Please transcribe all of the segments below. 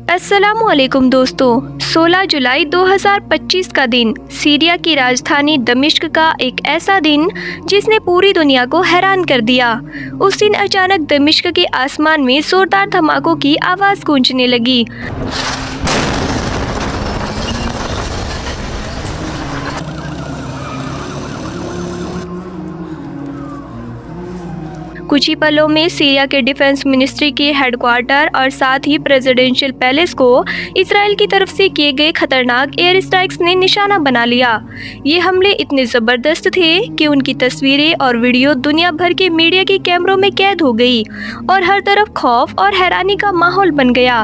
अस्सलामुअलैकुम दोस्तों, 16 जुलाई 2025 का दिन सीरिया की राजधानी दमिश्क का एक ऐसा दिन जिसने पूरी दुनिया को हैरान कर दिया। उस दिन अचानक दमिश्क के आसमान में जोरदार धमाकों की आवाज़ गूंजने लगी। कुछ ही पलों में सीरिया के डिफेंस मिनिस्ट्री के हेडक्वार्टर और साथ ही प्रेसिडेंशियल पैलेस को इसराइल की तरफ से किए गए खतरनाक एयर स्ट्राइक्स ने निशाना बना लिया। ये हमले इतने ज़बरदस्त थे कि उनकी तस्वीरें और वीडियो दुनिया भर के मीडिया के कैमरों में कैद हो गई और हर तरफ खौफ और हैरानी का माहौल बन गया।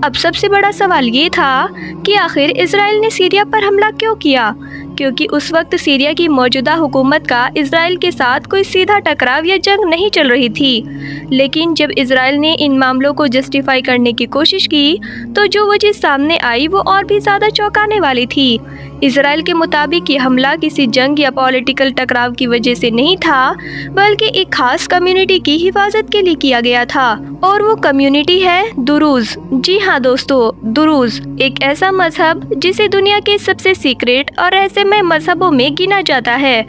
अब सबसे बड़ा सवाल ये था कि आखिर इसराइल ने सीरिया पर हमला क्यों किया, क्योंकि उस वक्त सीरिया की मौजूदा हुकूमत का इसराइल के साथ कोई सीधा टकराव या जंग नहीं चल रही थी। लेकिन जब इसराइल ने इन मामलों को जस्टिफाई करने की कोशिश की तो जो वजह सामने आई वो और भी ज़्यादा चौंकाने वाली थी। इसराइल के मुताबिक ये हमला किसी जंग या पॉलिटिकल टकराव की वजह से नहीं था, बल्कि एक खास कम्युनिटी की हिफाजत के लिए किया गया था, और वो कम्युनिटी है दुरूज। जी हाँ दोस्तों, दुरूज एक ऐसा मजहब जिसे दुनिया के सबसे सीक्रेट और रहस्यमय मजहबों में गिना जाता है।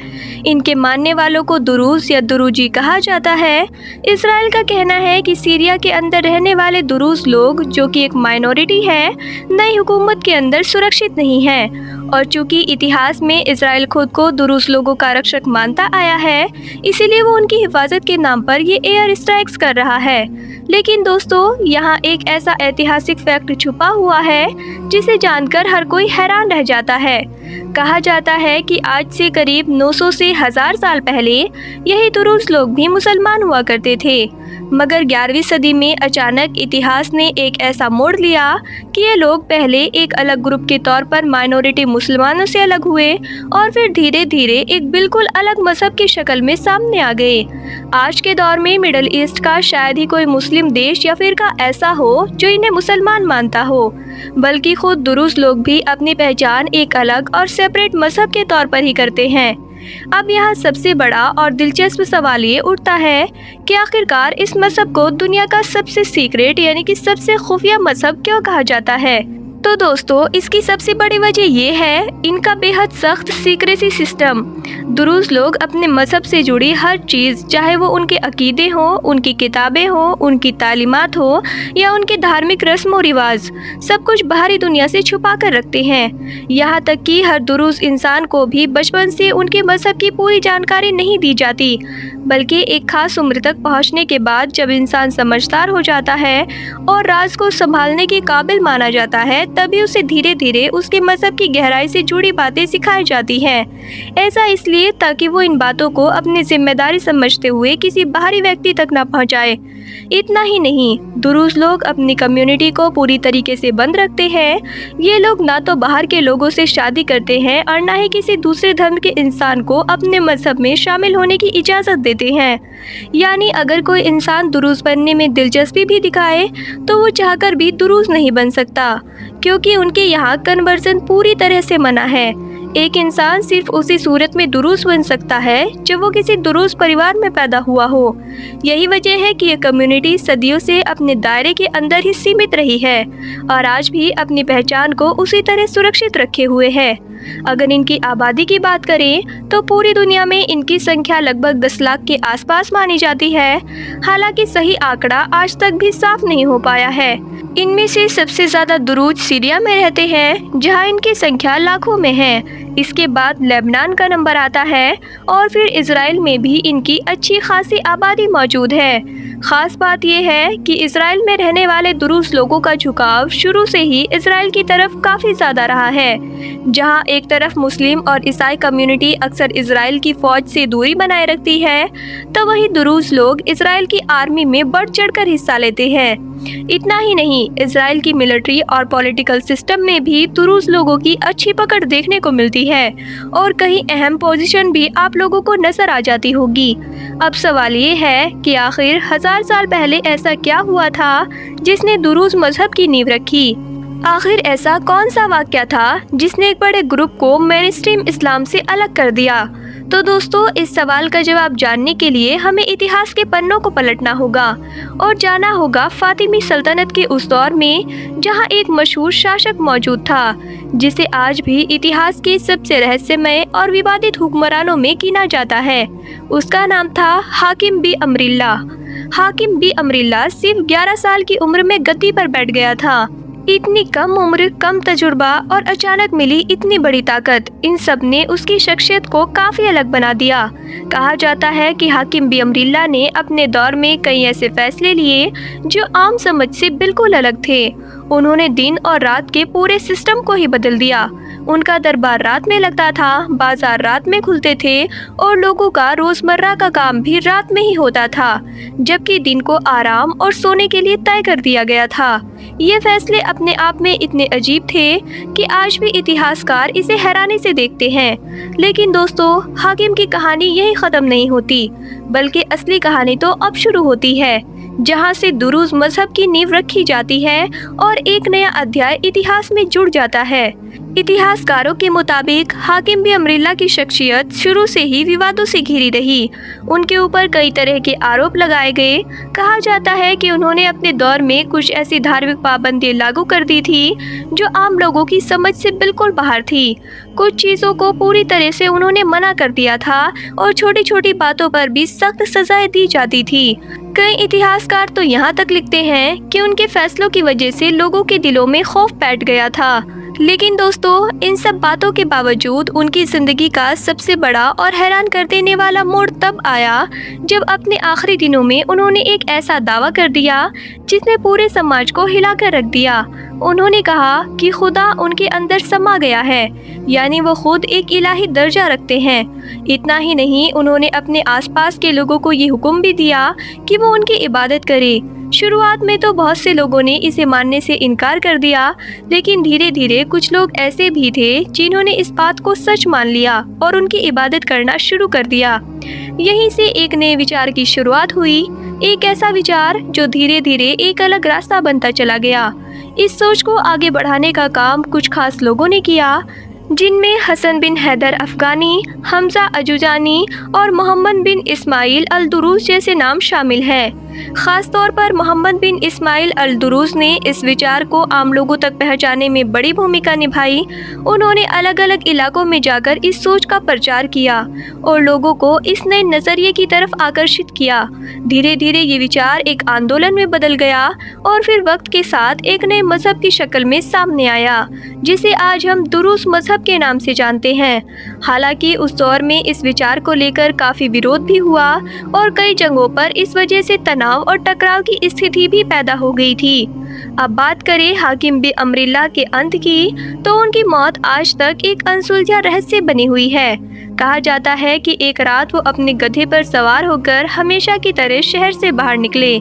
इनके मानने वालों को दुरूज या दुरूजी कहा जाता है। इसराइल का कहना है कि सीरिया के अंदर रहने वाले दुरूज लोग, जो कि एक माइनॉरिटी है, नई हुकूमत के अंदर सुरक्षित नहीं है, और चूंकि इतिहास में इसराइल खुद को दुरूज लोगों का रक्षक मानता आया है, इसीलिए वो उनकी हिफाजत के नाम पर ये एयर स्ट्राइक्स कर रहा है। लेकिन दोस्तों, यहाँ एक ऐसा ऐतिहासिक फैक्ट छुपा हुआ है जिसे जानकर हर कोई हैरान रह जाता है। कहा जाता है कि आज से करीब 900 से 1000 साल पहले यही दुरूज लोग भी मुसलमान हुआ करते थे, मगर 11वीं सदी में अचानक इतिहास ने एक ऐसा मोड़ लिया कि ये लोग पहले एक अलग ग्रुप के तौर पर माइनॉरिटी मुसलमानों से अलग हुए और फिर धीरे धीरे एक बिल्कुल अलग मजहब की शक्ल में सामने आ गए। आज के दौर में मिडल ईस्ट का शायद ही कोई मुस्लिम देश या फिरका ऐसा हो जो इन्हें मुसलमान मानता हो, बल्कि खुद दुरूज लोग भी अपनी पहचान एक अलग और सेपरेट मजहब के तौर पर ही करते हैं। अब यहाँ सबसे बड़ा और दिलचस्प सवाल ये उठता है कि आखिरकार इस मजहब को दुनिया का सबसे सीक्रेट यानी कि सबसे खुफिया मजहब क्यों कहा जाता है। तो दोस्तों, इसकी सबसे बड़ी वजह ये है इनका बेहद सख्त सीक्रेसी सिस्टम। दुरूज लोग अपने मजहब से जुड़ी हर चीज़, चाहे वो उनके अकीदे हों, उनकी किताबें हों, उनकी तालीमात हो या उनके धार्मिक रस्म व रिवाज, सब कुछ बाहरी दुनिया से छुपा कर रखते हैं। यहाँ तक कि हर दुरूज इंसान को भी बचपन से उनके मजहब की पूरी जानकारी नहीं दी जाती, बल्कि एक खास उम्र तक पहुँचने के बाद जब इंसान समझदार हो जाता है और राज को संभालने के काबिल माना जाता है, तभी उसे धीरे धीरे उसके मजहब की गहराई से जुड़ी बातें सिखाई जाती हैं। ऐसा इसलिए ताकि वो इन बातों को अपनी जिम्मेदारी समझते हुए किसी बाहरी व्यक्ति तक न पहुंचाए। इतना ही नहीं, दुरूज लोग अपनी कम्युनिटी को पूरी तरीके से बंद रखते हैं। ये लोग ना तो बाहर के लोगों से शादी करते हैं और ना ही किसी दूसरे धर्म के इंसान को अपने मजहब में शामिल होने की इजाज़त देते हैं। यानी अगर कोई इंसान दुरूज बनने में दिलचस्पी भी दिखाए तो वो चाहकर भी दुरूज नहीं बन सकता, क्योंकि उनके यहाँ कन्वर्जन पूरी तरह से मना है। एक इंसान सिर्फ उसी सूरत में दुरूज बन सकता है जब वो किसी दुरूज परिवार में पैदा हुआ हो। यही वजह है कि ये कम्युनिटी सदियों से अपने दायरे के अंदर ही सीमित रही है और आज भी अपनी पहचान को उसी तरह सुरक्षित रखे हुए है। अगर इनकी आबादी की बात करें तो पूरी दुनिया में इनकी संख्या लगभग 10 लाख के आसपास मानी जाती है। हालांकि सही आंकड़ा आज तक भी साफ नहीं हो पाया है। इनमें से सबसे ज़्यादा दुरूज सीरिया में रहते हैं, जहां इनकी संख्या लाखों में है। इसके बाद लेबनान का नंबर आता है और फिर इजराइल में भी इनकी अच्छी खासी आबादी मौजूद है। ख़ास बात यह है कि इजराइल में रहने वाले दुरूज लोगों का झुकाव शुरू से ही इजराइल की तरफ काफ़ी ज़्यादा रहा है। जहां एक तरफ मुस्लिम और ईसाई कम्युनिटी अक्सर इजराइल की फ़ौज से दूरी बनाए रखती है, तो वहीं दुरूज लोग इजराइल की आर्मी में बढ़ चढ़कर हिस्सा लेते हैं। इतना ही नहीं, इजराइल की मिलिट्री और पॉलिटिकल सिस्टम में भी दुरूज लोगों की अच्छी पकड़ देखने को मिलती है और कहीं अहम पोजीशन भी आप लोगों को नजर आ जाती होगी। अब सवाल ये है कि आखिर 1000 साल पहले ऐसा क्या हुआ था जिसने दुरूज मजहब की नींव रखी। आखिर ऐसा कौन सा वाक़या था जिसने एक बड़े ग्रुप को मेनस्ट्रीम इस्लाम से अलग कर दिया। तो दोस्तों, इस सवाल का जवाब जानने के लिए हमें इतिहास के पन्नों को पलटना होगा और जाना होगा फातिमी सल्तनत के उस दौर में जहां एक मशहूर शासक मौजूद था जिसे आज भी इतिहास के सबसे रहस्यमय और विवादित हुक्मरानों में गिना जाता है। उसका नाम था हाकिम बी अमरिल्ला। हाकिम बी अमरिल्ला सिर्फ 11 साल की उम्र में गद्दी पर बैठ गया था। इतनी कम उम्र, कम तजुर्बा और अचानक मिली इतनी बड़ी ताकत, इन सब ने उसकी शख्सियत को काफी अलग बना दिया। कहा जाता है कि हाकिम बी अमरिल्ला ने अपने दौर में कई ऐसे फैसले लिए जो आम समझ से बिल्कुल अलग थे। उन्होंने दिन और रात के पूरे सिस्टम को ही बदल दिया। उनका दरबार रात में लगता था, बाजार रात में खुलते थे और लोगों का रोजमर्रा का काम भी रात में ही होता था, जबकि दिन को आराम और सोने के लिए तय कर दिया गया था। ये फैसले अपने आप में इतने अजीब थे कि आज भी इतिहासकार इसे हैरानी से देखते हैं। लेकिन दोस्तों, हाकिम की कहानी यही खत्म नहीं होती, बल्कि असली कहानी तो अब शुरू होती है, जहां से दुरूज मजहब की नींव रखी जाती है और एक नया अध्याय इतिहास में जुड़ जाता है। इतिहासकारों के मुताबिक हाकिम बी अमरिल्ला की शख्सियत शुरू से ही विवादों से घिरी रही। उनके ऊपर कई तरह के आरोप लगाए गए। कहा जाता है कि उन्होंने अपने दौर में कुछ ऐसी धार्मिक पाबंदियां लागू कर दी थी जो आम लोगों की समझ से बिल्कुल बाहर थी। कुछ चीज़ों को पूरी तरह से उन्होंने मना कर दिया था और छोटी छोटी बातों पर भी सख्त सजाएं दी जाती थी। कई इतिहासकार तो यहाँ तक लिखते हैं कि उनके फैसलों की वजह से लोगों के दिलों में खौफ बैठ गया था। लेकिन दोस्तों, इन सब बातों के बावजूद उनकी जिंदगी का सबसे बड़ा और हैरान कर देने वाला मोड़ तब आया जब अपने आखिरी दिनों में उन्होंने एक ऐसा दावा कर दिया जिसने पूरे समाज को हिलाकर रख दिया। उन्होंने कहा कि खुदा उनके अंदर समा गया है, यानी वो खुद एक इलाही दर्जा रखते हैं। इतना ही नहीं, उन्होंने अपने आसपास के लोगों को ये हुक्म भी दिया कि वो उनकी इबादत करे। शुरुआत में तो बहुत से लोगों ने इसे मानने से इनकार कर दिया, लेकिन धीरे धीरे कुछ लोग ऐसे भी थे जिन्होंने इस बात को सच मान लिया और उनकी इबादत करना शुरू कर दिया। यहीं से एक नए विचार की शुरुआत हुई, एक ऐसा विचार जो धीरे धीरे एक अलग रास्ता बनता चला गया। इस सोच को आगे बढ़ाने का काम कुछ खास लोगों ने किया, जिनमें हसन बिन हैदर अफगानी, हमजा अजुजानी और मोहम्मद बिन इस्माइल अल दुरूस जैसे नाम शामिल हैं। खास तौर पर मोहम्मद बिन इस्माइल अल दुरूस ने इस विचार को आम लोगों तक पहुंचाने में बड़ी भूमिका निभाई। उन्होंने अलग अलग इलाकों में जाकर इस सोच का प्रचार किया और लोगों को इस नए नज़रिए की तरफ आकर्षित किया। धीरे धीरे ये विचार एक आंदोलन में बदल गया और फिर वक्त के साथ एक नए मजहब की शक्ल में सामने आया, जिसे आज हम दुरूस मजहब के नाम से जानते हैं। हालांकि उस दौर में इस विचार को लेकर काफ़ी विरोध भी हुआ और कई जगहों पर इस वजह से तनाव और टकराव की स्थिति भी पैदा हो गई थी। अब बात करें हाकिम बी अमरिल्ला के अंत की, तो उनकी मौत आज तक एक अनसुलझा रहस्य बनी हुई है। कहा जाता है कि एक रात वो अपने गधे पर सवार होकर हमेशा की तरह शहर से बाहर निकले,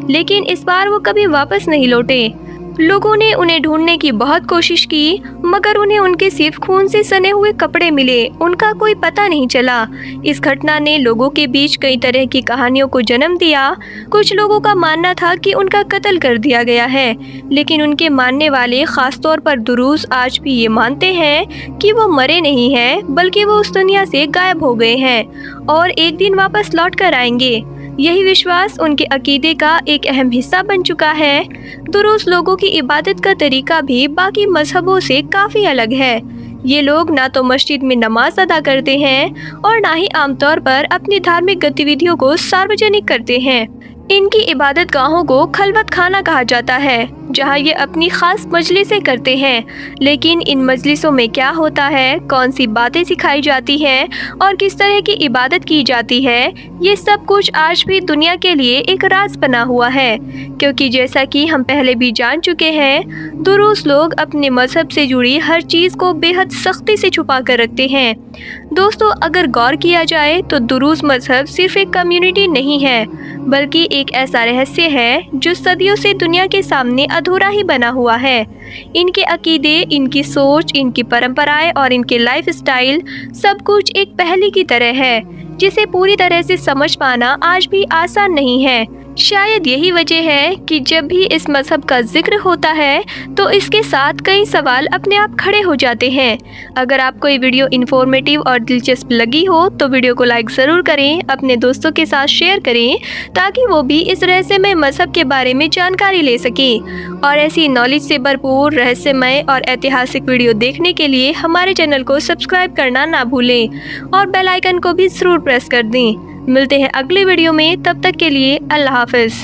लेकिन इस बार वो कभी वापस नहीं लौटे। लोगों ने उन्हें ढूंढने की बहुत कोशिश की, मगर उन्हें उनके सिर्फ खून से सने हुए कपड़े मिले, उनका कोई पता नहीं चला। इस घटना ने लोगों के बीच कई तरह की कहानियों को जन्म दिया। कुछ लोगों का मानना था कि उनका कत्ल कर दिया गया है, लेकिन उनके मानने वाले, खासतौर पर दुरूस, आज भी ये मानते हैं कि वो मरे नहीं हैं, बल्कि वो उस दुनिया से गायब हो गए हैं और एक दिन वापस लौट कर आएंगे। यही विश्वास उनके अकीदे का एक अहम हिस्सा बन चुका है। दुरूस लोगों की इबादत का तरीका भी बाकी मजहबों से काफ़ी अलग है। ये लोग ना तो मस्जिद में नमाज अदा करते हैं और ना ही आमतौर पर अपनी धार्मिक गतिविधियों को सार्वजनिक करते हैं। इनकी इबादत गाहों को खलवत खाना कहा जाता है, जहां ये अपनी खास मजलिसें करते हैं। लेकिन इन मजलिसों में क्या होता है, कौन सी बातें सिखाई जाती हैं और किस तरह की इबादत की जाती है, ये सब कुछ आज भी दुनिया के लिए एक राज बना हुआ है। क्योंकि जैसा कि हम पहले भी जान चुके हैं, दुरूस लोग अपने मजहब से जुड़ी हर चीज़ को बेहद सख्ती से छुपा कर रखते हैं। दोस्तों, अगर गौर किया जाए तो दुरूस मजहब सिर्फ एक कम्युनिटी नहीं है, बल्कि एक ऐसा रहस्य है जो सदियों से दुनिया के सामने अधूरा ही बना हुआ है। इनके अकीदे, इनकी सोच, इनकी परंपराएं और इनके लाइफ स्टाइल सब कुछ एक पहेली की तरह है, जिसे पूरी तरह से समझ पाना आज भी आसान नहीं है। शायद यही वजह है कि जब भी इस मजहब का जिक्र होता है तो इसके साथ कई सवाल अपने आप खड़े हो जाते हैं। अगर आपको ये वीडियो इन्फॉर्मेटिव और दिलचस्प लगी हो तो वीडियो को लाइक ज़रूर करें, अपने दोस्तों के साथ शेयर करें ताकि वो भी इस रहस्यमय मजहब के बारे में जानकारी ले सकें। और ऐसी नॉलेज से भरपूर रहस्यमय और ऐतिहासिक वीडियो देखने के लिए हमारे चैनल को सब्सक्राइब करना ना भूलें और बेल आइकन को भी ज़रूर प्रेस कर दें। मिलते हैं अगले वीडियो में, तब तक के लिए अल्लाह हाफ़िज़।